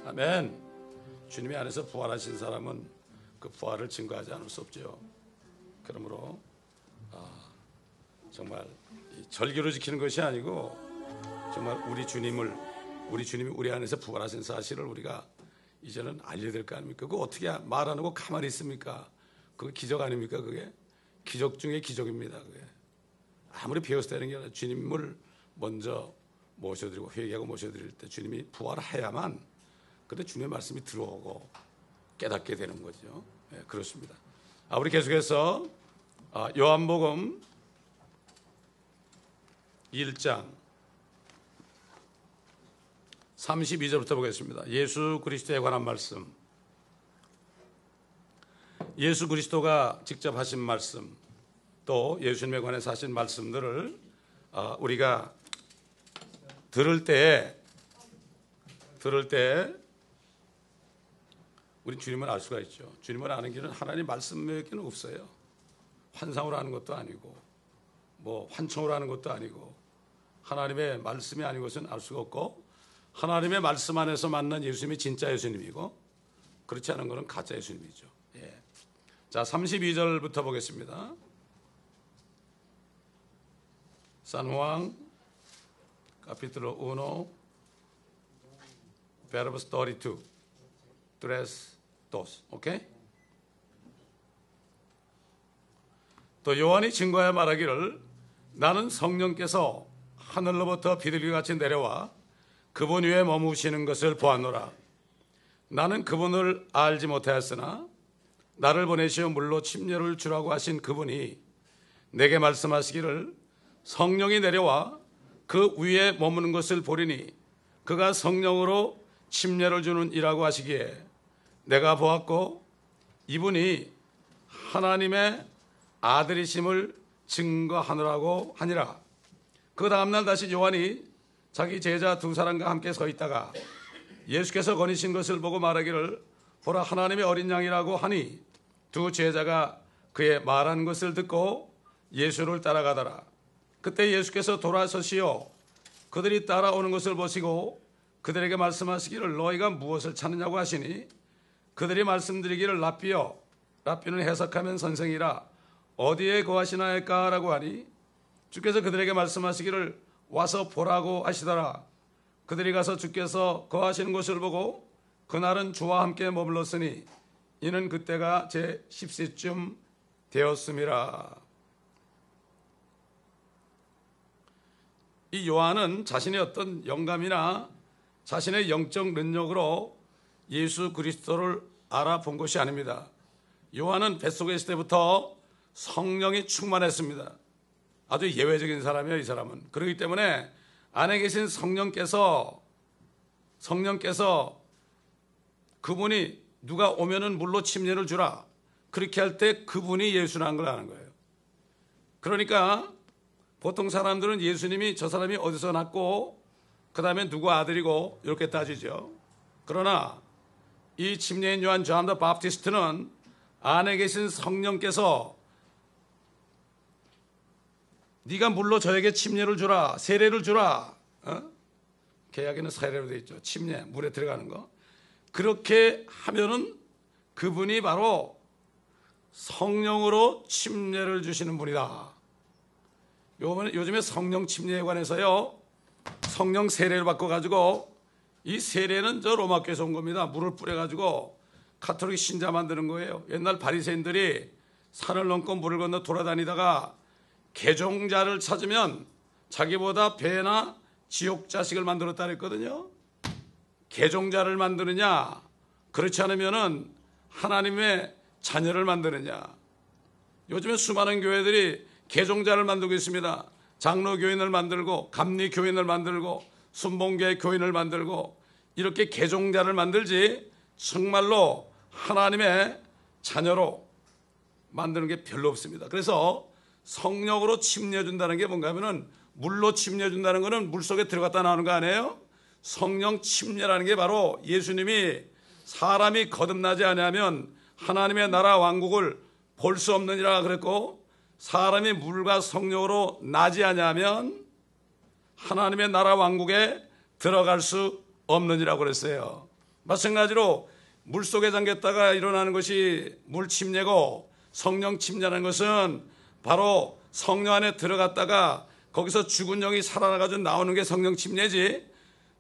아멘. 주님이 안에서 부활하신 사람은 그 부활을 증거하지 않을 수 없죠. 그러므로 정말 절기로 지키는 것이 아니고 정말 우리 주님이 우리 안에서 부활하신 사실을 우리가 이제는 알려야 될 거 아닙니까? 그거 어떻게 말 안 하고 가만히 있습니까? 그거 기적 아닙니까? 그게 기적 중에 기적입니다. 그게 아무리 배웠을 때는 게 아니라 주님을 먼저 모셔드리고 회개하고 모셔드릴 때 주님이 부활해야만 그때 주님의 말씀이 들어오고 깨닫게 되는 거죠. 네, 그렇습니다. 우리 계속해서 요한복음 1장 32절부터 보겠습니다. 예수 그리스도에 관한 말씀. 예수 그리스도가 직접 하신 말씀, 또 예수님에 관해서 하신 말씀들을 우리가 들을 때 우리 주님을 알 수가 있죠. 주님을 아는 길은 하나님 말씀 외에는 없어요. 환상으로 아는 것도 아니고 뭐 환청으로 아는 것도 아니고 하나님의 말씀이 아닌 것은 알 수가 없고 하나님의 말씀 안에서 만난 예수님이 진짜 예수님이고 그렇지 않은 것은 가짜 예수님이죠. 예. 자, 32절부터 보겠습니다. San Juan capítulo 1 versos 32 오케이? 또 요한이 증거하여 말하기를 나는 성령께서 하늘로부터 비둘기같이 내려와 그분 위에 머무시는 것을 보았노라. 나는 그분을 알지 못하였으나 나를 보내시어 물로 침례를 주라고 하신 그분이 내게 말씀하시기를 성령이 내려와 그 위에 머무는 것을 보리니 그가 성령으로 침례를 주는 이라고 하시기에 내가 보았고 이분이 하나님의 아들이심을 증거하느라고 하니라. 그 다음날 다시 요한이 자기 제자 두 사람과 함께 서 있다가 예수께서 거니신 것을 보고 말하기를 보라 하나님의 어린 양이라고 하니 두 제자가 그의 말한 것을 듣고 예수를 따라가더라. 그때 예수께서 돌아서시어 그들이 따라오는 것을 보시고 그들에게 말씀하시기를 너희가 무엇을 찾느냐고 하시니 그들이 말씀드리기를 랍비여, 랍비는 해석하면 선생이라 어디에 거하시나이까 라고 하니 주께서 그들에게 말씀하시기를 와서 보라고 하시더라. 그들이 가서 주께서 거하시는 곳을 보고 그날은 주와 함께 머물렀으니 이는 그때가 제 10시쯤 되었음이라. 이 요한은 자신의 어떤 영감이나 자신의 영적 능력으로 예수 그리스도를 알아본 것이 아닙니다. 요한은 뱃속에 있을 때부터 성령이 충만했습니다. 아주 예외적인 사람이에요, 이 사람은. 그렇기 때문에 안에 계신 성령께서 그분이 누가 오면은 물로 침례를 주라. 그렇게 할 때 그분이 예수라는 걸 아는 거예요. 그러니까 보통 사람들은 예수님이 저 사람이 어디서 났고 그 다음에 누구 아들이고 이렇게 따지죠. 그러나 이 침례인 요한 존 더 바프티스트는 안에 계신 성령께서 네가 물로 저에게 침례를 주라, 세례를 주라. 계약에는 세례로 되어 있죠. 침례, 물에 들어가는 거. 그렇게 하면은 그분이 바로 성령으로 침례를 주시는 분이다. 요즘에 성령 침례에 관해서요, 성령 세례를 바꿔가지고 이 세례는 저 로마교에서 온 겁니다. 물을 뿌려가지고 가톨릭 신자 만드는 거예요. 옛날 바리새인들이 산을 넘고 물을 건너 돌아다니다가 개종자를 찾으면 자기보다 배나 지옥 자식을 만들었다 그랬거든요. 개종자를 만드느냐, 그렇지 않으면은 하나님의 자녀를 만드느냐. 요즘에 수많은 교회들이 개종자를 만들고 있습니다. 장로교인을 만들고 감리교인을 만들고 순봉교회 교인을 만들고 이렇게 개종자를 만들지 정말로 하나님의 자녀로 만드는 게 별로 없습니다. 그래서 성령으로 침례 준다는 게 뭔가 하면은 물로 침례 준다는 거는 물속에 들어갔다 나오는 거 아니에요? 성령 침례라는 게 바로 예수님이 사람이 거듭나지 않으면 하나님의 나라 왕국을 볼 수 없느니라 그랬고 사람이 물과 성령으로 나지 않으면 하나님의 나라 왕국에 들어갈 수 없느니라고 그랬어요. 마찬가지로 물속에 잠겼다가 일어나는 것이 물 침례고, 성령 침례라는 것은 바로 성령 안에 들어갔다가 거기서 죽은 영이 살아나가지고 나오는 게 성령 침례지.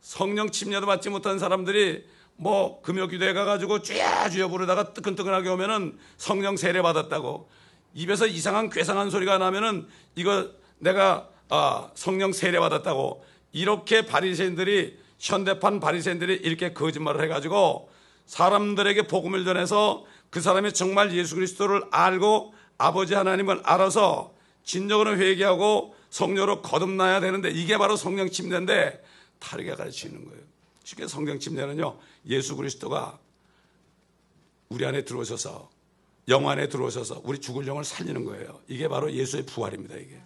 성령 침례도 받지 못한 사람들이 뭐 금요기도에 가가지고 쥐야쥐야 부르다가 뜨끈뜨끈하게 오면은 성령 세례 받았다고, 입에서 이상한 괴상한 소리가 나면은 이거 내가 성령 세례 받았다고, 이렇게 바리새인들이, 현대판 바리새인들이 이렇게 거짓말을 해가지고 사람들에게 복음을 전해서 그 사람이 정말 예수 그리스도를 알고 아버지 하나님을 알아서 진정으로 회개하고 성령으로 거듭나야 되는데, 이게 바로 성령 침례인데 다르게 가르치는 거예요. 쉽게 성령 침례는요, 예수 그리스도가 우리 안에 들어오셔서, 영 안에 들어오셔서 우리 죽을 영을 살리는 거예요. 이게 바로 예수의 부활입니다. 이게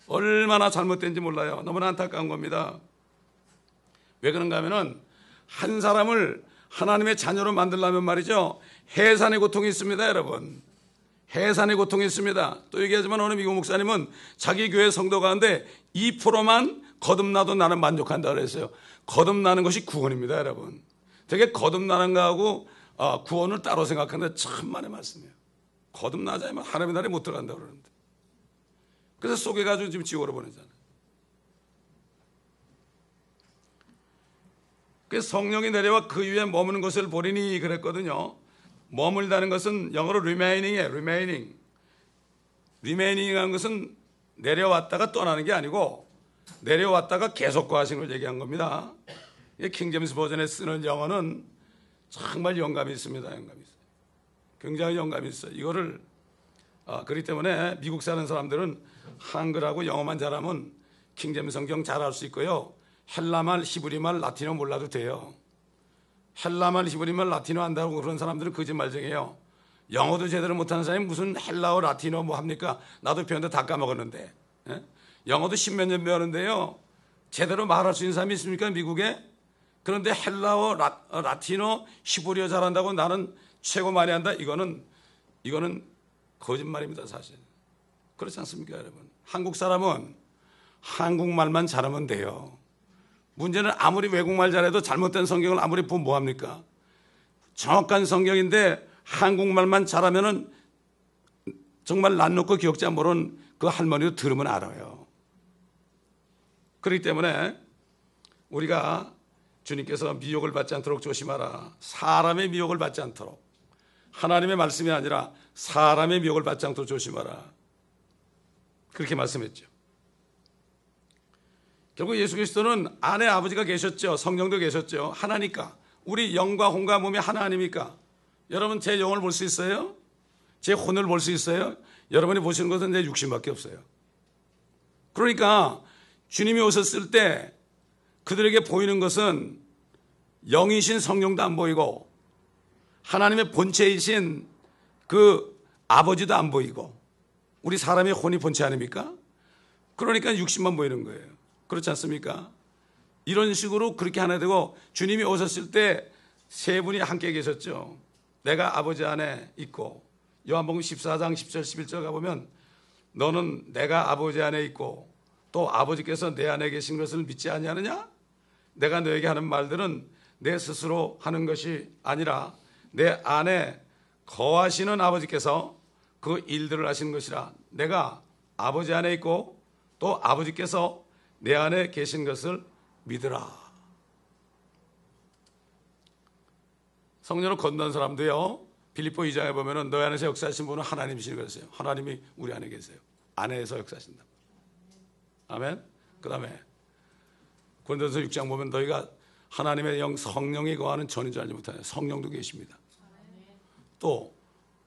얼마나 잘못된지 몰라요. 너무나 안타까운 겁니다. 왜 그런가 하면은 한 사람을 하나님의 자녀로 만들려면 말이죠, 해산의 고통이 있습니다. 여러분, 해산의 고통이 있습니다. 또 얘기하지만 어느 미국 목사님은 자기 교회 성도 가운데 2%만 거듭나도 나는 만족한다 그랬어요. 거듭나는 것이 구원입니다. 여러분, 되게 거듭나는 거하고 구원을 따로 생각하는데 천만의 말씀이에요. 거듭나자면 하나님의 나라에 못 들어간다고 그러는데, 그래서 속여가지고 지금 지옥으로 보내잖아요. 그래서 성령이 내려와 그 위에 머무는 것을 보리니 그랬거든요. 머물다는 것은 영어로 remaining. remaining이라는 것은 내려왔다가 떠나는 게 아니고 내려왔다가 계속 거하시는 걸 얘기한 겁니다. 킹제임스 버전에 쓰는 영어는 정말 영감이 있습니다. 영감이 있어요. 굉장히 영감이 있어요. 이거를 그렇기 때문에 미국 사는 사람들은 한글하고 영어만 잘하면 킹제임스 성경 잘할 수 있고요. 헬라말, 히브리말, 라틴어 몰라도 돼요. 헬라말, 히브리말, 라틴어 한다고 그런 사람들은 거짓말쟁이에요. 영어도 제대로 못하는 사람이 무슨 헬라어, 라틴어 뭐 합니까? 나도 배웠는데 다 까먹었는데. 영어도 십몇 년 배웠는데요, 제대로 말할 수 있는 사람이 있습니까, 미국에? 그런데 헬라어, 라틴어, 히브리어 잘한다고 나는 최고 많이 한다? 이거는 거짓말입니다, 사실. 그렇지 않습니까, 여러분? 한국 사람은 한국말만 잘하면 돼요. 문제는 아무리 외국말 잘해도 잘못된 성경을 아무리 보면 뭐합니까? 정확한 성경인데 한국말만 잘하면은 정말 난 놓고 기억자 모르는 그 할머니도 들으면 알아요. 그렇기 때문에 우리가 주님께서 미혹을 받지 않도록 조심하라. 사람의 미혹을 받지 않도록, 하나님의 말씀이 아니라 사람의 미혹을 받지 않도록 조심하라. 그렇게 말씀했죠. 결국 예수 그리스도는 안에 아버지가 계셨죠. 성령도 계셨죠. 하나니까. 우리 영과 혼과 몸이 하나 아닙니까? 여러분, 제 영을 볼 수 있어요? 제 혼을 볼 수 있어요? 여러분이 보시는 것은 내 육신밖에 없어요. 그러니까 주님이 오셨을 때 그들에게 보이는 것은 영이신 성령도 안 보이고 하나님의 본체이신 그 아버지도 안 보이고, 우리 사람의 혼이 본체 아닙니까? 그러니까 육신만 보이는 거예요. 그렇지 않습니까? 이런 식으로 그렇게 하나 되고, 주님이 오셨을 때 세 분이 함께 계셨죠. 내가 아버지 안에 있고, 요한복음 14장 10절 11절 가보면 너는 내가 아버지 안에 있고 또 아버지께서 내 안에 계신 것을 믿지 아니하느냐? 내가 너에게 하는 말들은 내 스스로 하는 것이 아니라 내 안에 거하시는 아버지께서 그 일들을 하시는 것이라. 내가 아버지 안에 있고 또 아버지께서 내 안에 계신 것을 믿으라. 성령을 건넌 사람도요, 빌립보 2장에 보면은 너희 안에서 역사하신 분은 하나님이시니 그랬어요. 하나님이 우리 안에 계세요. 안에서 역사하신다. 아멘. 그 다음에 고린도서 6장 보면 너희가 하나님의 영 성령이 거하는 전인 줄 알지 못하냐. 성령도 계십니다. 또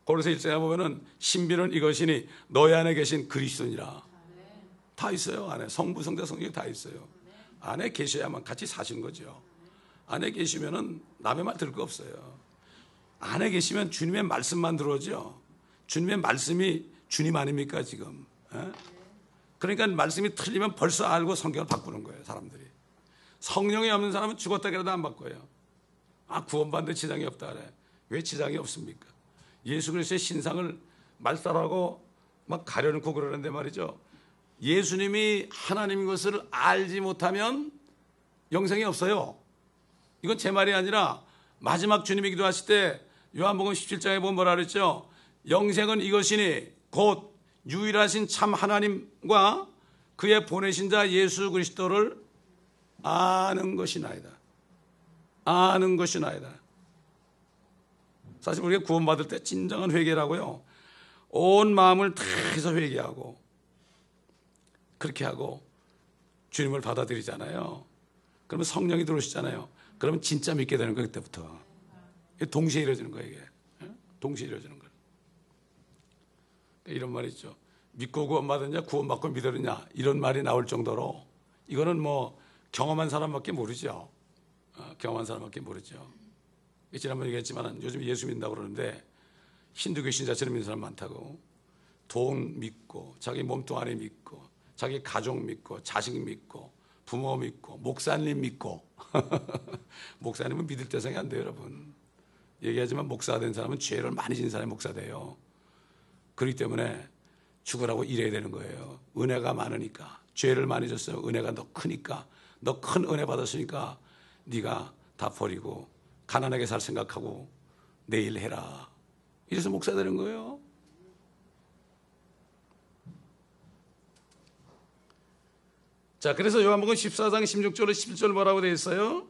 고린도서 1장에 보면은 신비는 이것이니 너희 안에 계신 그리스도니라. 다 있어요. 안에 성부, 성자, 성령이 다 있어요. 안에 계셔야만 같이 사시는 거죠. 안에 계시면은 남의 말 들을 거 없어요. 안에 계시면 주님의 말씀만 들어오죠. 주님의 말씀이 주님 아닙니까 지금? 에? 그러니까 말씀이 틀리면 벌써 알고 성경을 바꾸는 거예요. 사람들이. 성령이 없는 사람은 죽었다 그래도 안 바꿔요. 구원받는데 지장이 없다 그래. 왜 지장이 없습니까? 예수 그리스도의 신상을 말살하고 막 가려놓고 그러는데 말이죠. 예수님이 하나님인 것을 알지 못하면 영생이 없어요. 이건 제 말이 아니라 마지막 주님이 기도하실 때 요한복음 17장에 보면 뭐라 그랬죠? 영생은 이것이니 곧 유일하신 참 하나님과 그의 보내신 자 예수 그리스도를 아는 것이나이다. 아는 것이나이다. 사실 우리가 구원받을 때 진정한 회개라고요, 온 마음을 다해서 회개하고 그렇게 하고 주님을 받아들이잖아요. 그러면 성령이 들어오시잖아요. 그러면 진짜 믿게 되는 거예요. 그때부터 동시에 이루어지는 거예요. 이게 동시에 이루어지는 거예요. 이런 말이 있죠. 믿고 구원받았냐, 구원받고 믿었냐, 이런 말이 나올 정도로 이거는 뭐 경험한 사람밖에 모르죠. 경험한 사람밖에 모르죠. 지난번에 얘기했지만 요즘 예수 믿는다고 그러는데 힌두교 신자처럼 믿는 사람 많다고. 돈 믿고 자기 몸뚱 아래 믿고 자기 가족 믿고 자식 믿고 부모 믿고 목사님 믿고 목사님은 믿을 대상이 안 돼요, 여러분. 얘기하지만 목사 된 사람은 죄를 많이 진 사람이 목사 돼요. 그렇기 때문에 죽으라고 일해야 되는 거예요. 은혜가 많으니까. 죄를 많이 졌어요. 은혜가 더 크니까. 너 큰 은혜 받았으니까 네가 다 버리고 가난하게 살 생각하고 내일 해라. 이래서 목사 되는 거예요. 자, 그래서 요한복음 14장 16절로 17절 뭐라고 되어 있어요?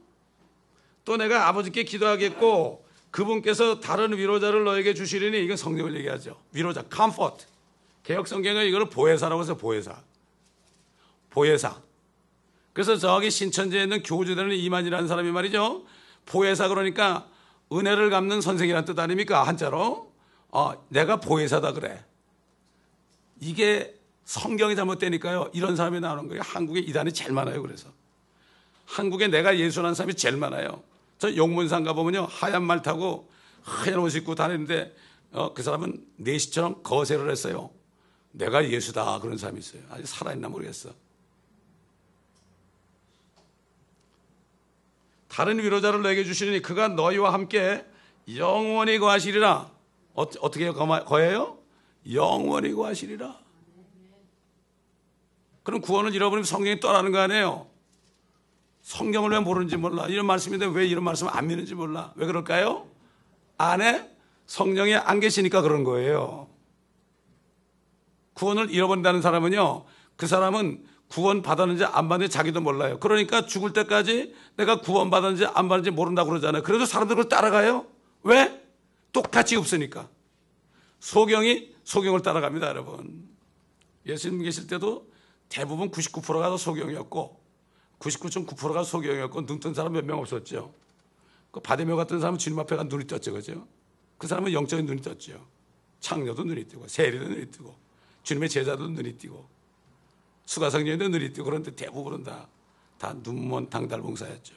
또 내가 아버지께 기도하겠고 그분께서 다른 위로자를 너에게 주시리니, 이건 성령을 얘기하죠. 위로자, comfort. 개혁 성경은 이거를 보혜사라고 해서 보혜사. 그래서 저기 신천지에 있는 교주되는 이만이라는 사람이 말이죠. 보혜사 그러니까 은혜를 갚는 선생이라는 뜻 아닙니까? 한자로. 내가 보혜사다 그래. 이게 성경이 잘못되니까요, 이런 사람이 나오는 거예요. 한국에 이단이 제일 많아요. 그래서 한국에 내가 예수라는 사람이 제일 많아요. 저 용문산 가보면요, 하얀 말 타고 하얀 옷 입고 다니는데 그 사람은 내시처럼 거세를 했어요. 내가 예수다 그런 사람이 있어요. 아직 살아있나 모르겠어. 다른 위로자를 너에게 주시니 그가 너희와 함께 영원히 거하시리라. 어떻게 거해요? 영원히 거하시리라. 그럼 구원을 잃어버리면 성경이 떠나는 거 아니에요? 성경을 왜 모르는지 몰라. 이런 말씀인데 왜 이런 말씀을 안 믿는지 몰라. 왜 그럴까요? 안에 성령이 안 계시니까 그런 거예요. 구원을 잃어버린다는 사람은요, 그 사람은 구원 받았는지 안 받았는지 자기도 몰라요. 그러니까 죽을 때까지 내가 구원 받았는지 안 받았는지 모른다고 그러잖아요. 그래도 사람들 그걸 따라가요. 왜? 똑같이 없으니까. 소경을 따라갑니다, 여러분. 예수님 계실 때도 대부분 99%가 소경이었고 99.9%가 소경이었고 눈 뜬 사람 몇 명 없었죠. 그 바데메오 같은 사람은 주님 앞에 가 눈이 떴죠. 그죠? 그 사람은 영적인 눈이 떴죠. 창녀도 눈이 뜨고 세리도 눈이 뜨고 주님의 제자도 눈이 뜨고 수가성녀도 눈이 뜨고. 그런데 대부분은 다 눈먼 당달봉사였죠.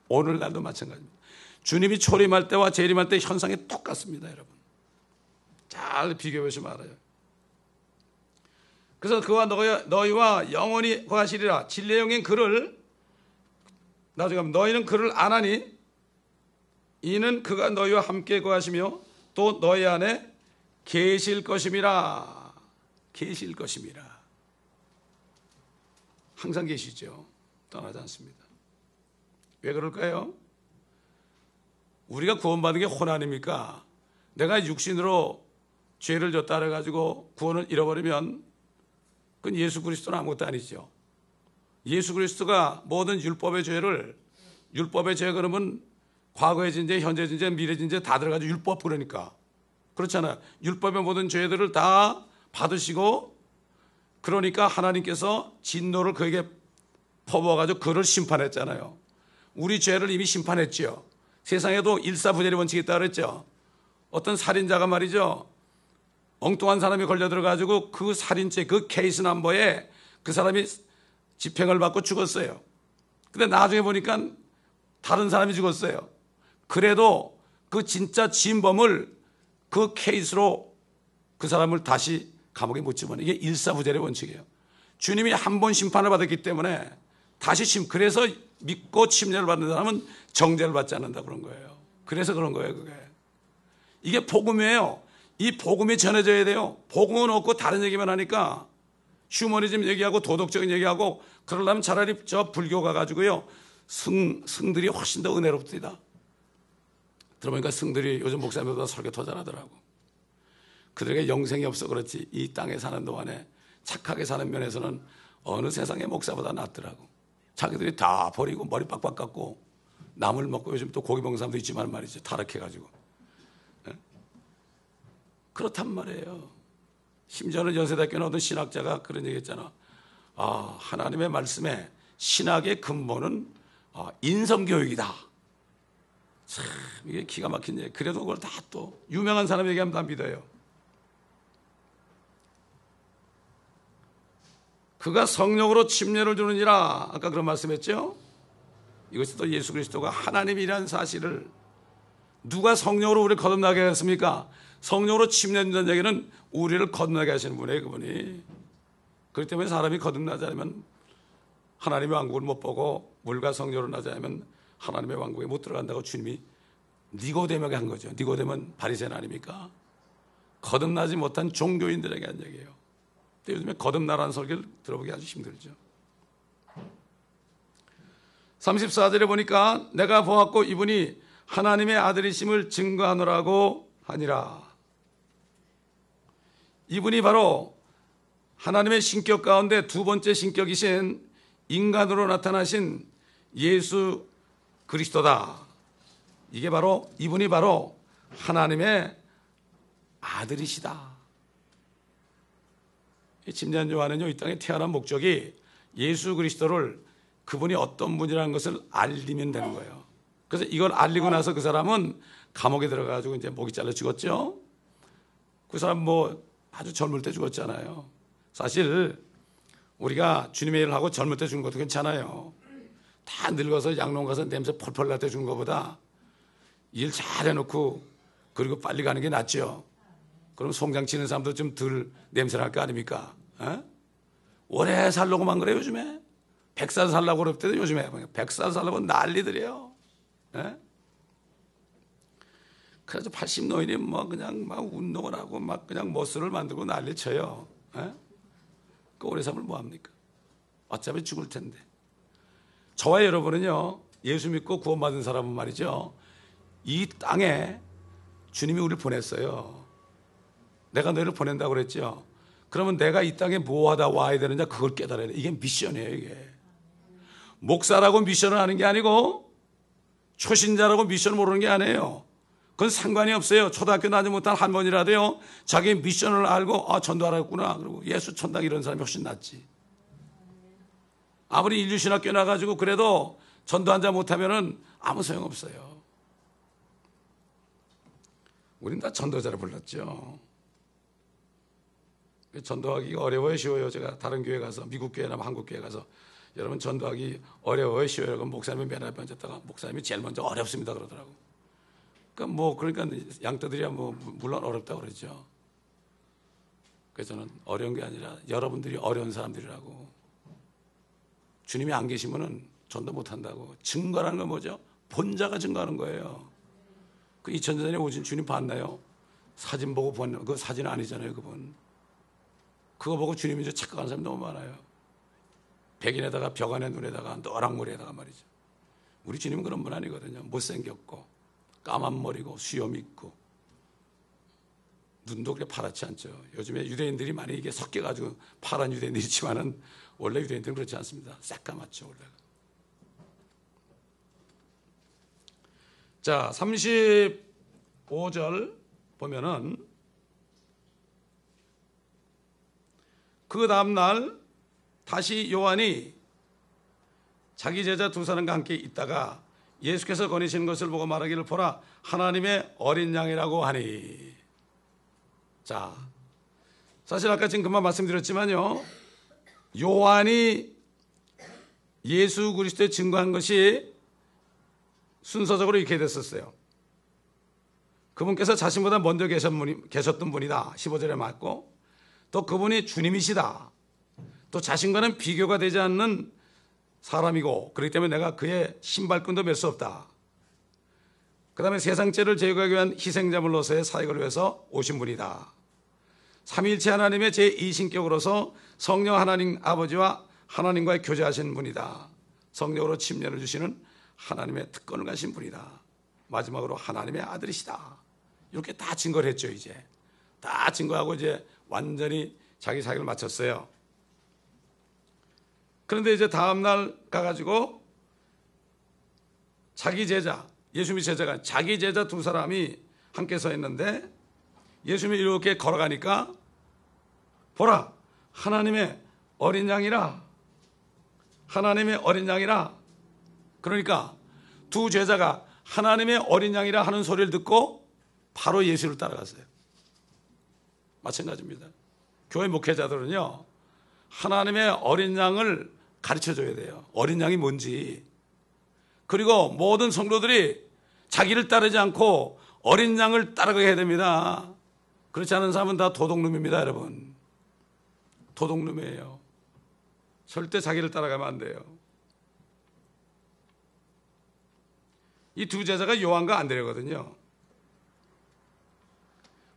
오늘날도 마찬가지입니다. 주님이 초림할 때와 재림할 때 현상이 똑같습니다, 여러분. 잘 비교해 보시면 알아요. 그래서 그와 너희와 영원히 거하시리라. 진리의 영인 그를, 나중에 하면 너희는 그를 아나니 이는 그가 너희와 함께 거하시며 또 너희 안에 계실 것임이라. 계실 것임이라. 항상 계시죠. 떠나지 않습니다. 왜 그럴까요? 우리가 구원받은 게 혼 아닙니까? 내가 육신으로 죄를 졌다 해가지고 구원을 잃어버리면 그건 예수 그리스도는 아무것도 아니죠. 예수 그리스도가 모든 율법의 죄 그러면 과거의 진죄, 현재 진죄, 미래 진죄 다 들어가죠. 율법 그러니까. 그렇잖아요. 율법의 모든 죄들을 다 받으시고, 그러니까 하나님께서 진노를 그에게 퍼부어가지고 그를 심판했잖아요. 우리 죄를 이미 심판했죠. 세상에도 일사부재리 원칙이 있다고 그랬죠. 어떤 살인자가 말이죠, 엉뚱한 사람이 걸려 들어가지고 그 살인죄, 그 케이스 넘버에 그 사람이 집행을 받고 죽었어요. 근데 나중에 보니까 다른 사람이 죽었어요. 그래도 그 진짜 진범을 그 케이스로 그 사람을 다시 감옥에 못 집어넣어요. 이게 일사부재의 원칙이에요. 주님이 한 번 심판을 받았기 때문에 다시 그래서 믿고 침례를 받는 사람은 정죄를 받지 않는다 그런 거예요. 그래서 그런 거예요, 그게. 이게 복음이에요. 이 복음이 전해져야 돼요. 복음은 없고 다른 얘기만 하니까 휴머니즘 얘기하고 도덕적인 얘기하고 그러려면 차라리 저 불교 가가지고요, 승들이 훨씬 더 은혜롭습니다. 들어보니까 승들이 요즘 목사님보다 설교 더 잘하더라고. 그들에게 영생이 없어 그렇지 이 땅에 사는 동안에 착하게 사는 면에서는 어느 세상의 목사보다 낫더라고. 자기들이 다 버리고 머리 빡빡 깎고 나물 먹고, 요즘 또 고기 먹는 사람도 있지만 말이죠, 타락해가지고. 그렇단 말이에요. 심지어는 연세대학교 나오던 신학자가 그런 얘기 했잖아. 하나님의 말씀에 신학의 근본은 인성교육이다. 참 이게 기가 막힌 얘기. 그래도 그걸 다 또 유명한 사람 얘기하면 다 믿어요. 그가 성령으로 침례를 주느니라. 아까 그런 말씀했죠. 이것이 또 예수 그리스도가 하나님이라는 사실을, 누가 성령으로 우리를 거듭나게 했습니까? 성령으로 침례 준다는 얘기는 우리를 거듭나게 하시는 분이에요, 그분이. 그렇기 때문에 사람이 거듭나지 않으면 하나님의 왕국을 못 보고, 물과 성령으로 나지 않으면 하나님의 왕국에 못 들어간다고 주님이 니고데모에게 한 거죠. 니고데모는 바리새인 아닙니까? 거듭나지 못한 종교인들에게 한 얘기예요. 근데 요즘에 거듭나라는 설교를 들어보기 아주 힘들죠. 34절에 보니까 내가 보았고 이분이 하나님의 아들이심을 증거하노라고 하니라. 이분이 바로 하나님의 신격 가운데 두 번째 신격이신 인간으로 나타나신 예수 그리스도다. 이게 바로, 이분이 바로 하나님의 아들이시다. 침례한 요한은요, 이 땅에 태어난 목적이 예수 그리스도를, 그분이 어떤 분이라는 것을 알리면 되는 거예요. 그래서 이걸 알리고 나서 그 사람은 감옥에 들어가가지고 이제 목이 잘려 죽었죠. 그 사람 뭐 아주 젊을 때 죽었잖아요. 사실 우리가 주님의 일을 하고 젊을 때 죽는 것도 괜찮아요. 다 늙어서 양롱 가서 냄새 펄펄 날 때 죽는 것보다 일 잘 해놓고 그리고 빨리 가는 게 낫죠. 그럼 송장 치는 사람도 좀 덜 냄새 날 거 아닙니까? 오래 살려고만 그래요, 요즘에. 100살 살려고 그럴 때도 요즘에 100살 살려고 난리들이에요. 그래서 80 노인이 뭐 그냥 막 운동을 하고 막 그냥 머슬을 만들고 난리 쳐요. 그 오래 살면 뭐합니까? 어차피 죽을 텐데. 저와 여러분은요, 예수 믿고 구원받은 사람은 말이죠, 이 땅에 주님이 우리를 보냈어요. 내가 너희를 보낸다고 그랬죠. 그러면 내가 이 땅에 뭐 하다 와야 되느냐, 그걸 깨달아야 돼. 이게 미션이에요, 이게. 목사라고 미션을 하는 게 아니고, 초신자라고 미션을 모르는 게 아니에요. 그건 상관이 없어요. 초등학교 나지 못한 할머니라도요, 자기 미션을 알고, 전도 알았구나. 그리고 예수 천당 이런 사람이 훨씬 낫지. 아무리 인류신학교 나가지고 그래도 전도 한 자 못하면은 아무 소용없어요. 우린 다 전도자를 불렀죠. 전도하기가 어려워요, 쉬워요? 제가 다른 교회 가서, 미국 교회나 한국 교회 가서, 여러분 전도하기 어려워요, 쉬워요? 그럼 목사님이 맨 앞에 앉았다가 목사님이 제일 먼저 어렵습니다 그러더라고. 그러니까 양떼들이야 뭐 물론 어렵다고 그러죠. 그래서 저는 어려운 게 아니라 여러분들이 어려운 사람들이라고. 주님이 안 계시면은 전도 못 한다고. 증거라는 건 뭐죠? 본자가 증거하는 거예요. 그 2000년 전에 오신 주님 봤나요? 사진 보고 본, 그 사진 아니잖아요, 그분. 그거 보고 주님이 이제 착각하는 사람이 너무 많아요. 백인에다가 벽 안에 눈에다가 노랑머리에다가 말이죠. 우리 주님은 그런 분 아니거든요. 못생겼고 까만 머리고 수염 있고 눈도 그렇게 파랗지 않죠. 요즘에 유대인들이 많이 이게 섞여가지고 파란 유대인들이 있지만은 원래 유대인들은 그렇지 않습니다. 새까맣죠, 원래가. 자, 35절 보면은 그 다음날 다시 요한이 자기 제자 두 사람과 함께 있다가 예수께서 거니시는 것을 보고 말하기를 보라 하나님의 어린 양이라고 하니. 자, 사실 아까 지금 금방 말씀드렸지만요, 요한이 예수 그리스도에 증거한 것이 순서적으로 이렇게 됐었어요. 그분께서 자신보다 먼저 계셨던 분이다, 15절에 맞고, 또 그분이 주님이시다, 또 자신과는 비교가 되지 않는 사람이고, 그렇기 때문에 내가 그의 신발끈도 맬 수 없다. 그 다음에 세상 죄를 제거하기 위한 희생자물로서의 사역을 위해서 오신 분이다. 삼위일체 하나님의 제2신격으로서 성령 하나님 아버지와 하나님과의 교제하신 분이다. 성령으로 침례를 주시는 하나님의 특권을 가신 분이다. 마지막으로 하나님의 아들이시다. 이렇게 다 증거를 했죠. 이제 다 증거하고 이제 완전히 자기 사역을 마쳤어요. 그런데 이제 다음날 가가지고 자기 제자, 예수님의 제자가 자기 제자 두 사람이 함께 서 있는데 예수님이 이렇게 걸어가니까 보라, 하나님의 어린 양이라. 하나님의 어린 양이라. 그러니까 두 제자가 하나님의 어린 양이라 하는 소리를 듣고 바로 예수를 따라갔어요. 마찬가지입니다. 교회 목회자들은요, 하나님의 어린 양을 가르쳐 줘야 돼요. 어린 양이 뭔지. 그리고 모든 성도들이 자기를 따르지 않고 어린 양을 따라가게 해야 됩니다. 그렇지 않은 사람은 다 도둑놈입니다, 여러분. 도둑놈이에요. 절대 자기를 따라가면 안 돼요. 이 두 제자가 요한과 안드레거든요.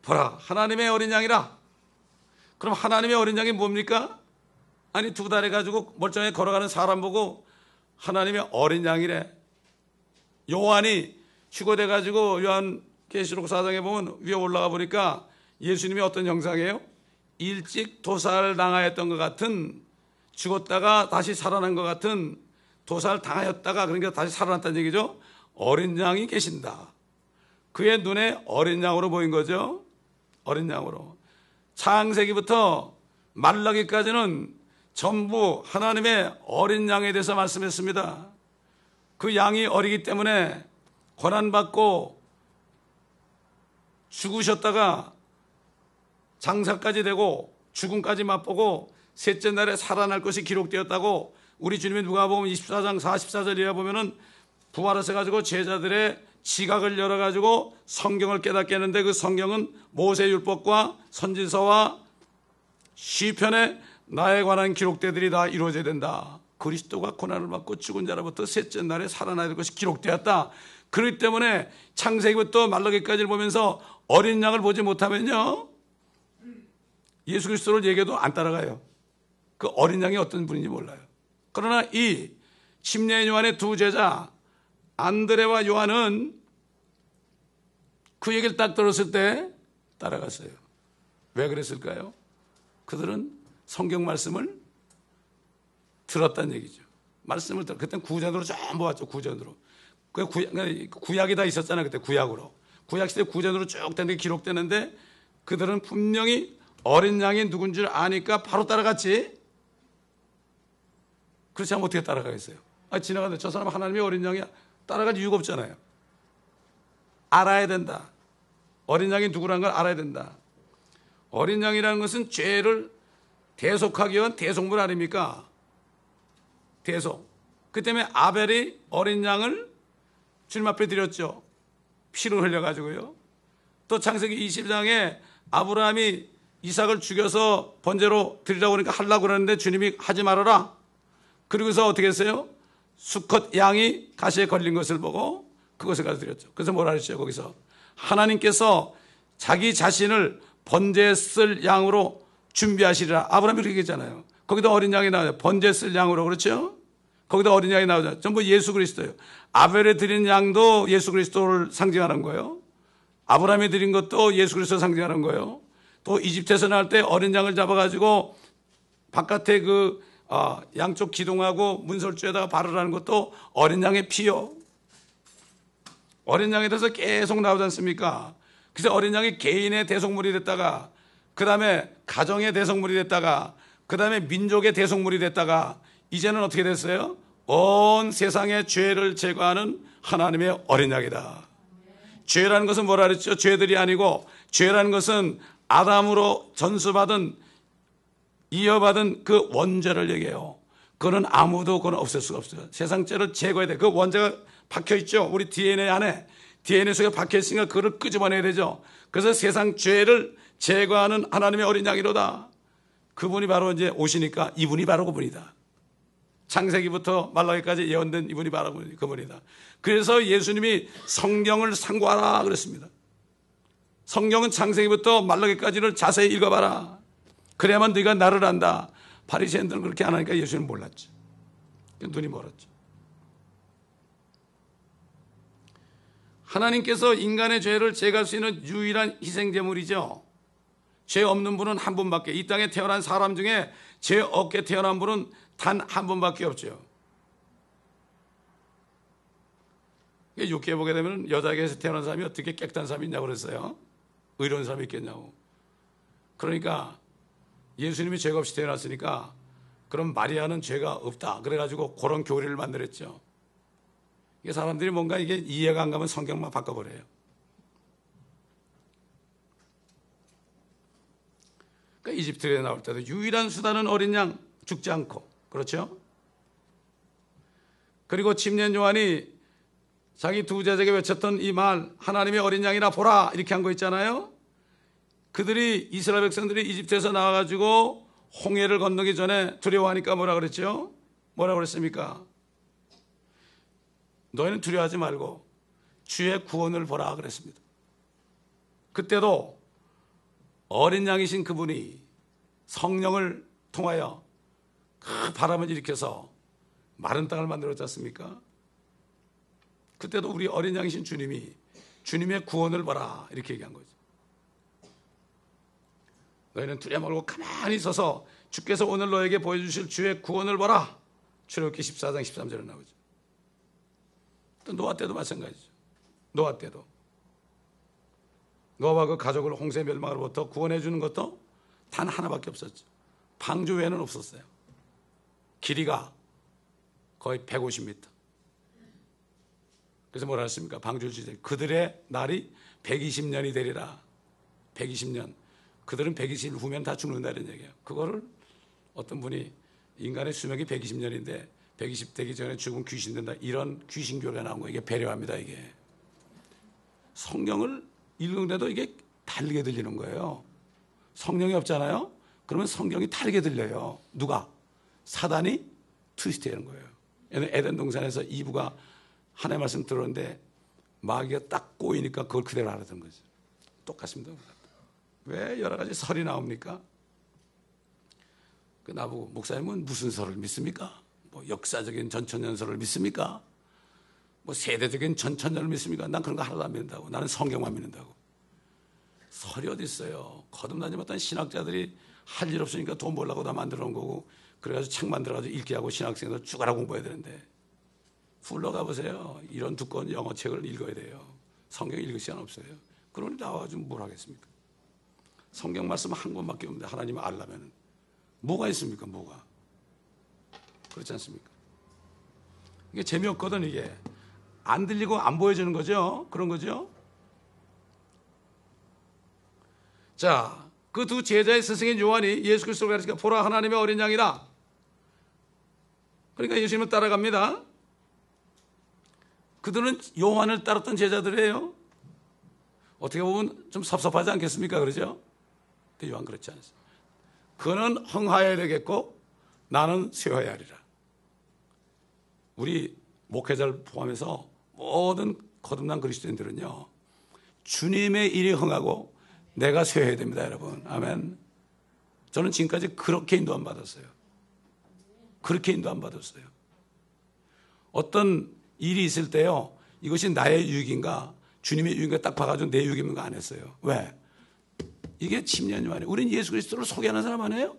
보라, 하나님의 어린 양이라. 그럼 하나님의 어린 양이 뭡니까? 아니, 두 다리 가지고 멀쩡하게 걸어가는 사람 보고 하나님의 어린 양이래. 요한이 휴거돼 가지고 요한계시록 4장에 보면 위에 올라가 보니까 예수님이 어떤 형상이에요? 일찍 도살 당하였던 것 같은, 죽었다가 다시 살아난 것 같은, 도살 당하였다가 그러니까 다시 살아났다는 얘기죠. 어린 양이 계신다. 그의 눈에 어린 양으로 보인 거죠. 어린 양으로. 창세기부터 말라기까지는 전부 하나님의 어린 양에 대해서 말씀했습니다. 그 양이 어리기 때문에 고난받고 죽으셨다가 장사까지 되고 죽음까지 맛보고 셋째 날에 살아날 것이 기록되었다고 우리 주님이 누가복음 24장 44절에 보면은 부활하셔가지고 제자들의 지각을 열어가지고 성경을 깨닫게 했는데 그 성경은 모세율법과 선지서와 시편에 나에 관한 기록들이 다 이루어져야 된다. 그리스도가 고난을 받고 죽은 자로부터 셋째 날에 살아나야 될 것이 기록되었다. 그렇기 때문에 창세기부터 말라기까지를 보면서 어린 양을 보지 못하면요, 예수 그리스도를 얘기해도 안 따라가요. 그 어린 양이 어떤 분인지 몰라요. 그러나 이 침례 요한의 두 제자 안드레와 요한은 그 얘기를 딱 들었을 때 따라갔어요. 왜 그랬을까요? 그들은 성경 말씀을 들었다는 얘기죠. 말씀을 들었. 그때는 구전으로 전부 왔죠. 구전으로. 구약이 다 있었잖아요. 그때 구약으로. 구약 시대 구전으로 쭉 되는 게 기록되는데 그들은 분명히 어린 양이 누군 줄 아니까 바로 따라갔지. 그렇지 않으면 어떻게 따라가겠어요? 지나가는데 저 사람 하나님의 어린 양이야. 따라갈 이유가 없잖아요. 알아야 된다. 어린 양이 누구라는 걸 알아야 된다. 어린 양이라는 것은 죄를 대속하기 위한 대속물 아닙니까? 대속. 그 때문에 아벨이 어린 양을 주님 앞에 드렸죠. 피를 흘려가지고요. 또 창세기 20장에 아브라함이 이삭을 죽여서 번제로 드리라고 그러니까 하려고 그러는데 주님이 하지 말아라. 그러고서 어떻게 했어요? 수컷 양이 가시에 걸린 것을 보고 그것을 가져 드렸죠. 그래서 뭐라 그랬죠? 거기서 하나님께서 자기 자신을 번제에 쓸 양으로 준비하시리라. 아브라함이 그렇게 얘기했잖아요. 거기다 어린 양이 나오죠. 번제에 쓸 양으로. 그렇죠? 거기다 어린 양이 나오죠. 전부 예수 그리스도예요. 아벨에 드린 양도 예수 그리스도를 상징하는 거예요. 아브라함이 드린 것도 예수 그리스도를 상징하는 거예요. 또 이집트에서 나올 때 어린 양을 잡아가지고 바깥에 양쪽 기둥하고 문설주에다가 바르라는 것도 어린 양의 피요. 어린 양에 대해서 계속 나오지 않습니까? 그래서 어린 양이 개인의 대속물이 됐다가 그 다음에 가정의 대속물이 됐다가 그 다음에 민족의 대속물이 됐다가 이제는 어떻게 됐어요? 온 세상의 죄를 제거하는 하나님의 어린 양이다. 죄라는 것은 뭐라 그랬죠? 죄들이 아니고 죄라는 것은 아담으로 전수받은 이어받은 그 원죄를 얘기해요. 그거는 아무도 그건 없앨 수가 없어요. 세상 죄를 제거해야 돼. 그 원죄가 박혀있죠. 우리 DNA 안에 DNA 속에 박혀있으니까 그걸 끄집어내야 되죠. 그래서 세상 죄를 제거하는 하나님의 어린 양이로다. 그분이 바로 이제 오시니까 이분이 바로 그분이다. 창세기부터 말라기까지 예언된 이분이 바로 그분이다. 그래서 예수님이 성경을 상고하라 그랬습니다. 성경은 창세기부터 말라기까지를 자세히 읽어봐라. 그래야만 네가 나를 안다. 바리새인들은 그렇게 안 하니까 예수님은 몰랐죠. 눈이 멀었죠. 하나님께서 인간의 죄를 제거할 수 있는 유일한 희생제물이죠. 죄 없는 분은 한 분밖에, 이 땅에 태어난 사람 중에 죄 없게 태어난 분은 단 한 분밖에 없죠. 육계에 보게 되면 여자에게서 태어난 사람이 어떻게 깨끗한 사람이 있냐고 그랬어요. 의로운 사람이 있겠냐고. 그러니까 예수님이 죄가 없이 태어났으니까 그럼 마리아는 죄가 없다. 그래가지고 그런 교리를 만들었죠. 이게 사람들이 뭔가 이게 이해가 안 가면 성경만 바꿔버려요. 그러니까 이집트에 나올 때도 유일한 수단은 어린 양 죽지 않고, 그렇죠? 그리고 침례 요한이 자기 두 제자에게 외쳤던 이 말, 하나님의 어린 양이라 보라, 이렇게 한 거 있잖아요. 그들이, 이스라엘 백성들이 이집트에서 나와가지고 홍해를 건너기 전에 두려워하니까 뭐라 그랬죠? 뭐라 그랬습니까? 너희는 두려워하지 말고 주의 구원을 보라 그랬습니다. 그때도 어린 양이신 그분이 성령을 통하여 그 바람을 일으켜서 마른 땅을 만들었지 않습니까? 그때도 우리 어린 양이신 주님이 주님의 구원을 보라 이렇게 얘기한 거죠. 너희는 두려워 말고 가만히 서서 주께서 오늘 너에게 보여주실 주의 구원을 보라. 출애굽기 14장 13절에 나오죠. 또 노아 때도 마찬가지죠. 노아 때도 노아와 그 가족을 홍수의 멸망으로부터 구원해 주는 것도 단 하나밖에 없었죠. 방주 외에는 없었어요. 길이가 거의 150m. 그래서 뭐라 했습니까? 방주를 지되 그들의 날이 120년이 되리라. 120년. 그들은 120일 후면 다 죽는다는 얘기예요. 그거를 어떤 분이 인간의 수명이 120년인데 120 되기 전에 죽으면 귀신 된다. 이런 귀신교가 나온 거 이게 배려합니다. 이게 성경을 읽는데도 이게 다르게 들리는 거예요. 성령이 없잖아요. 그러면 성경이 다르게 들려요. 누가? 사단이 트위스트하는 거예요. 에덴 동산에서 이브가 하나님의 말씀 들었는데 마귀가 딱 꼬이니까 그걸 그대로 알아듣는 거죠. 똑같습니다. 왜 여러 가지 설이 나옵니까? 그 나보고 목사님은 무슨 설을 믿습니까? 뭐 역사적인 전천년설을 믿습니까? 뭐 세대적인 전천년을 믿습니까? 난 그런 거 하나도 안 믿는다고. 나는 성경만 믿는다고. 설이 어디 있어요? 거듭나지 못한 신학자들이 할 일 없으니까 돈 벌려고 다 만들어 놓은 거고 그래가지고 책 만들어가지고 읽게 하고 신학생들 죽어라 공부해야 되는데 풀러 가보세요. 이런 두꺼운 영어 책을 읽어야 돼요. 성경 읽을 시간 없어요. 그러니 나와가지고 뭘 하겠습니까? 성경 말씀 한 권밖에 없는데 하나님을 알려면 뭐가 있습니까? 뭐가? 그렇지 않습니까? 이게 재미없거든. 이게 안 들리고 안 보여주는 거죠. 그런 거죠. 자, 그 두 제자의 스승인 요한이 예수 그리스도를 가르치니까 보라 하나님의 어린 양이라. 그러니까 예수님을 따라갑니다. 그들은 요한을 따랐던 제자들이에요. 어떻게 보면 좀 섭섭하지 않겠습니까? 그러죠? 근데 요한 그렇지 않았어요. 그는 흥하여야 되겠고 나는 쇠하여야 하리라. 우리 목회자를 포함해서 모든 거듭난 그리스도인들은요, 주님의 일이 흥하고 내가 쇠해야 됩니다, 여러분. 아멘. 저는 지금까지 그렇게 인도 안 받았어요. 그렇게 인도 안 받았어요. 어떤 일이 있을 때요, 이것이 나의 유익인가 주님의 유익인가 딱 봐가지고 내 유익인가 안 했어요. 왜? 이게 침례 요한이에요. 우리는 예수 그리스도를 소개하는 사람 아니에요?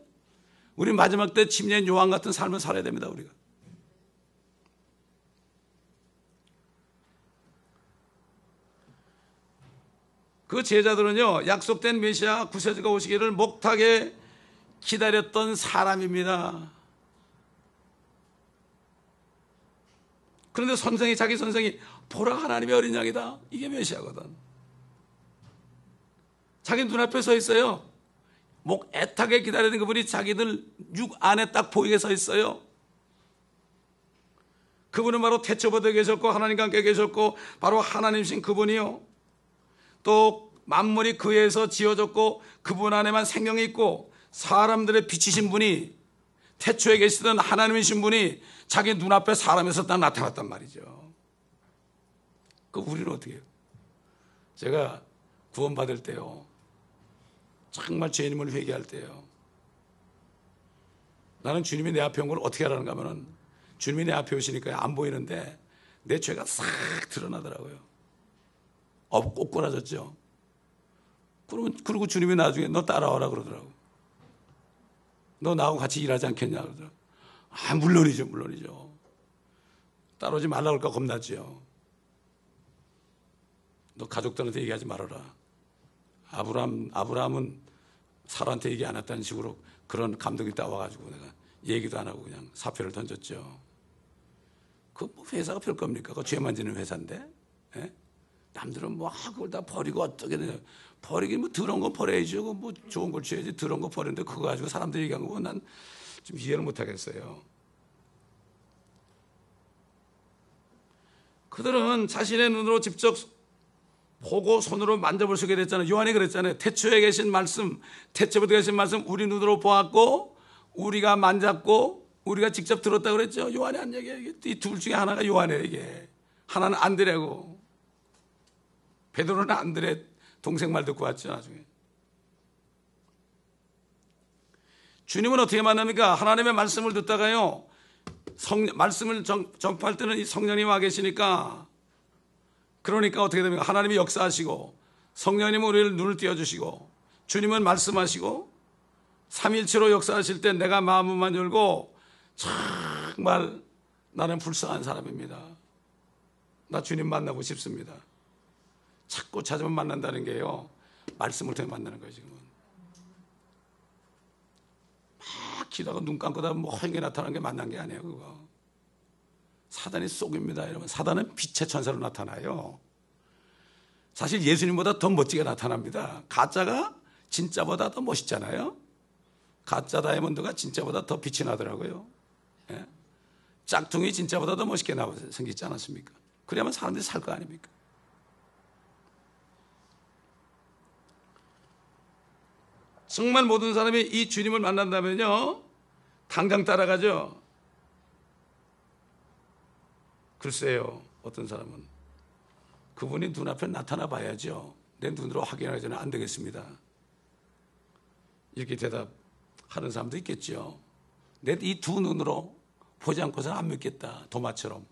우리 마지막 때 침례 요한 같은 삶을 살아야 됩니다. 우리가. 그 제자들은요, 약속된 메시아 구세주가 오시기를 목타게 기다렸던 사람입니다. 그런데 선생이, 자기 선생이 보라 하나님의 어린 양이다. 이게 메시아거든. 자기 눈앞에 서 있어요. 목 애타게 기다리는 그분이 자기들 육 안에 딱 보이게 서 있어요. 그분은 바로 태초부터 계셨고 하나님과 함께 계셨고 바로 하나님이신 그분이요. 또 만물이 그에서 지어졌고 그분 안에만 생명이 있고 사람들의 빛이신 분이 태초에 계시던 하나님이신 분이 자기 눈앞에 사람에서 딱 나타났단 말이죠. 그 우리는 어떻게 해요? 제가 구원받을 때요, 정말 죄인임을 회개할 때요, 나는 주님이 내 앞에 온 걸 어떻게 하라는가 하면은 주님이 내 앞에 오시니까 안 보이는데 내 죄가 싹 드러나더라고요. 꼬꾸라졌죠. 그리고 주님이 나중에 너 따라와라 그러더라고. 너 나하고 같이 일하지 않겠냐 그러더라고. 물론이죠. 따라오지 말라고 할까 겁났죠. 너 가족들한테 얘기하지 말아라. 아브라함은 사라한테 얘기 안 했다는 식으로 그런 감독이 따와가지고 내가 얘기도 안 하고 그냥 사표를 던졌죠. 그 뭐 회사가 별 겁니까? 그 죄만 지는 회사인데. 예? 남들은 뭐 그걸 다 버리고 어떻게 되냐. 버리긴 뭐 더러운 거 버려야죠. 뭐 좋은 걸 줘야지. 더러운 거 버리는데 그거 가지고 사람들이 얘기한 거 난 좀 이해를 못 하겠어요. 그들은 자신의 눈으로 직접 보고 손으로 만져볼 수 있게 됐잖아요. 요한이 그랬잖아요. 태초에 계신 말씀, 태초부터 계신 말씀 우리 눈으로 보았고 우리가 만졌고 우리가 직접 들었다고 그랬죠. 요한이 한 얘기예요. 이 둘 중에 하나가 요한이에요. 이게 하나는 안드레고 베드로는 안드레 동생 말 듣고 왔죠. 나중에 주님은 어떻게 만납니까? 하나님의 말씀을 듣다가요, 말씀을 전파할 때는 이 성령이 와 계시니까, 그러니까 어떻게 됩니까? 하나님이 역사하시고 성령님은 우리를 눈을 띄워주시고 주님은 말씀하시고 삼일체로 역사하실 때 내가 마음만 열고 정말 나는 불쌍한 사람입니다. 나 주님 만나고 싶습니다. 찾고 찾으면 만난다는 게요, 말씀을 통해 만나는 거예요. 지금은 막 기도하고 눈 감고다 뭐 허영에 나타나는 게 만난 게 아니에요. 그거 사단이 속입니다. 여러분, 사단은 빛의 천사로 나타나요. 사실 예수님보다 더 멋지게 나타납니다. 가짜가 진짜보다 더 멋있잖아요. 가짜 다이아몬드가 진짜보다 더 빛이 나더라고요. 예? 짝퉁이 진짜보다 더 멋있게 생기지 않았습니까? 그래야만 사람들이 살 거 아닙니까? 정말 모든 사람이 이 주님을 만난다면요, 당장 따라가죠. 글쎄요, 어떤 사람은 그분이 눈앞에 나타나 봐야죠. 내 눈으로 확인하기 전에 안 되겠습니다. 이렇게 대답하는 사람도 있겠죠. 내 이 두 눈으로 보지 않고서는 안 믿겠다. 도마처럼.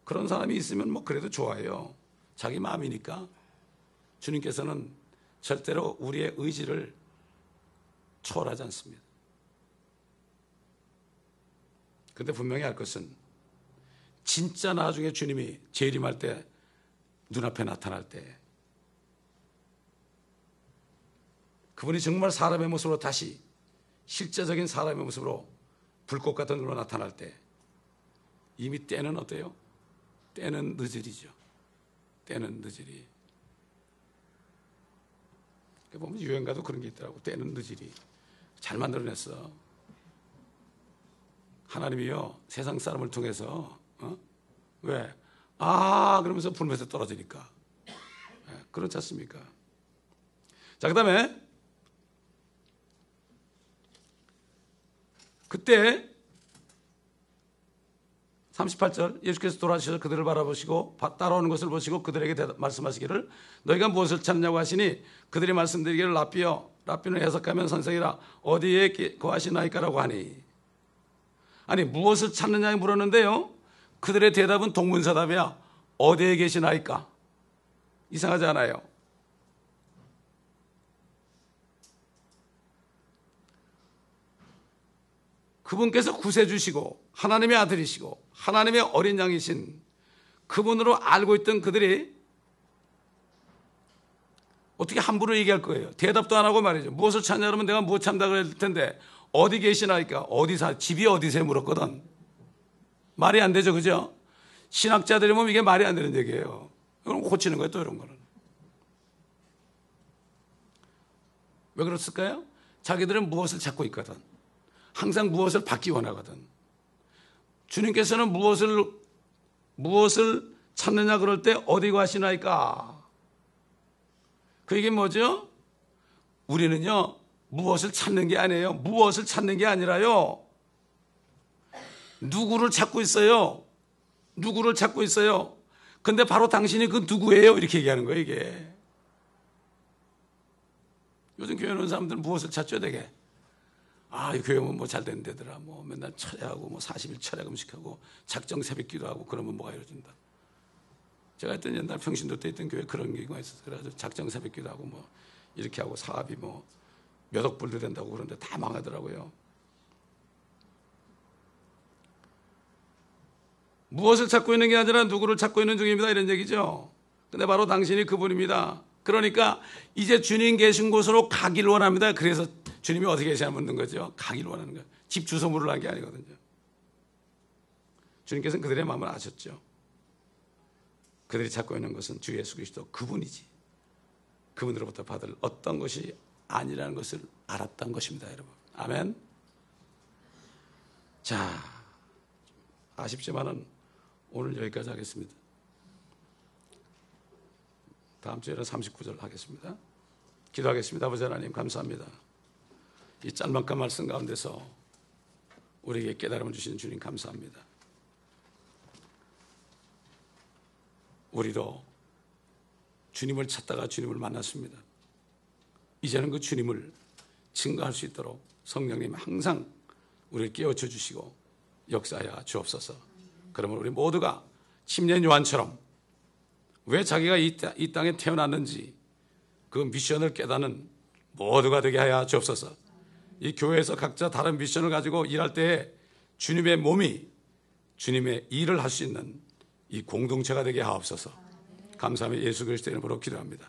그런 사람이 있으면 뭐 그래도 좋아요. 자기 마음이니까. 주님께서는 절대로 우리의 의지를 초월하지 않습니다. 그런데 분명히 알 것은 진짜 나중에 주님이 재림할 때, 눈앞에 나타날 때, 그분이 정말 사람의 모습으로 다시 실제적인 사람의 모습으로 불꽃 같은 눈으로 나타날 때, 이미 때는 어때요? 때는 늦으리죠. 때는 늦으리. 보면 유행가도 그런 게 있더라고. 때는 늦으리. 잘 만들어냈어. 하나님이요, 세상 사람을 통해서 왜? 그러면서 불면서 떨어지니까. 그렇지 않습니까? 자, 그 다음에 그때 38절, 예수께서 돌아오셔서 그들을 바라보시고 따라오는 것을 보시고 그들에게 말씀하시기를 너희가 무엇을 찾냐고 하시니 그들이 말씀드리기를 랍비는 해석하면 선생이라 어디에 거하시나이까라고 하니. 아니, 무엇을 찾느냐 물었는데요, 그들의 대답은 동문서답이야. 어디에 계시나이까? 이상하지 않아요? 그분께서 구세주시고 하나님의 아들이시고 하나님의 어린 양이신 그분으로 알고 있던 그들이 어떻게 함부로 얘기할 거예요? 대답도 안 하고 말이죠. 무엇을 찾냐 그러면 내가 무엇 찾는다 그럴 텐데 어디 계시나이까? 집이 어디세요? 물었거든. 말이 안 되죠, 그죠? 신학자들이 보면 이게 말이 안 되는 얘기예요. 그럼 고치는 거예요, 또 이런 거는. 왜 그랬을까요? 자기들은 무엇을 찾고 있거든. 항상 무엇을 받기 원하거든. 주님께서는 무엇을 찾느냐 그럴 때 어디 가시나이까? 그 얘기는 뭐죠? 우리는요, 무엇을 찾는 게 아니에요. 무엇을 찾는 게 아니라요, 누구를 찾고 있어요. 누구를 찾고 있어요. 근데 바로 당신이 그 누구예요? 이렇게 얘기하는 거예요, 이게. 요즘 교회 오는 사람들은 무엇을 찾죠, 되게? 이 교회 오면 뭐 잘 되는 데더라. 뭐 맨날 철야하고 뭐 40일 철야 금식하고 작정 새벽 기도하고 그러면 뭐가 이루어진다. 제가 했던 옛날 평신도 때 있던 교회 그런 경우가 있었어요. 그래서 작정 새벽기도 하고 뭐 이렇게 하고 사업이 뭐 몇 억 불도 된다고 그러는데 다 망하더라고요. 무엇을 찾고 있는 게 아니라 누구를 찾고 있는 중입니다, 이런 얘기죠. 근데 바로 당신이 그분입니다. 그러니까 이제 주님 계신 곳으로 가기를 원합니다. 그래서 주님이 어떻게 계시냐 묻는 거죠. 가기를 원하는 거예요. 집 주소 물으라는 게 아니거든요. 주님께서는 그들의 마음을 아셨죠. 그들이 찾고 있는 것은 주 예수 그리스도 그분이지, 그분으로부터 받을 어떤 것이 아니라는 것을 알았던 것입니다, 여러분. 아멘. 자, 아쉽지만은 오늘 여기까지 하겠습니다. 다음 주에는 39절 하겠습니다. 기도하겠습니다. 아버지 하나님 감사합니다. 이 짤막한 말씀 가운데서 우리에게 깨달음을 주시는 주님 감사합니다. 우리도 주님을 찾다가 주님을 만났습니다. 이제는 그 주님을 증거할 수 있도록 성령님 항상 우리를 깨우쳐 주시고 역사하여 주옵소서. 그러면 우리 모두가 침례 요한처럼 왜 자기가 이 땅에 태어났는지 그 미션을 깨닫는 모두가 되게 하여 주옵소서. 이 교회에서 각자 다른 미션을 가지고 일할 때 주님의 몸이 주님의 일을 할 수 있는 이 공동체가 되게 하옵소서. 감사하며 예수 그리스도의 이름으로 기도합니다.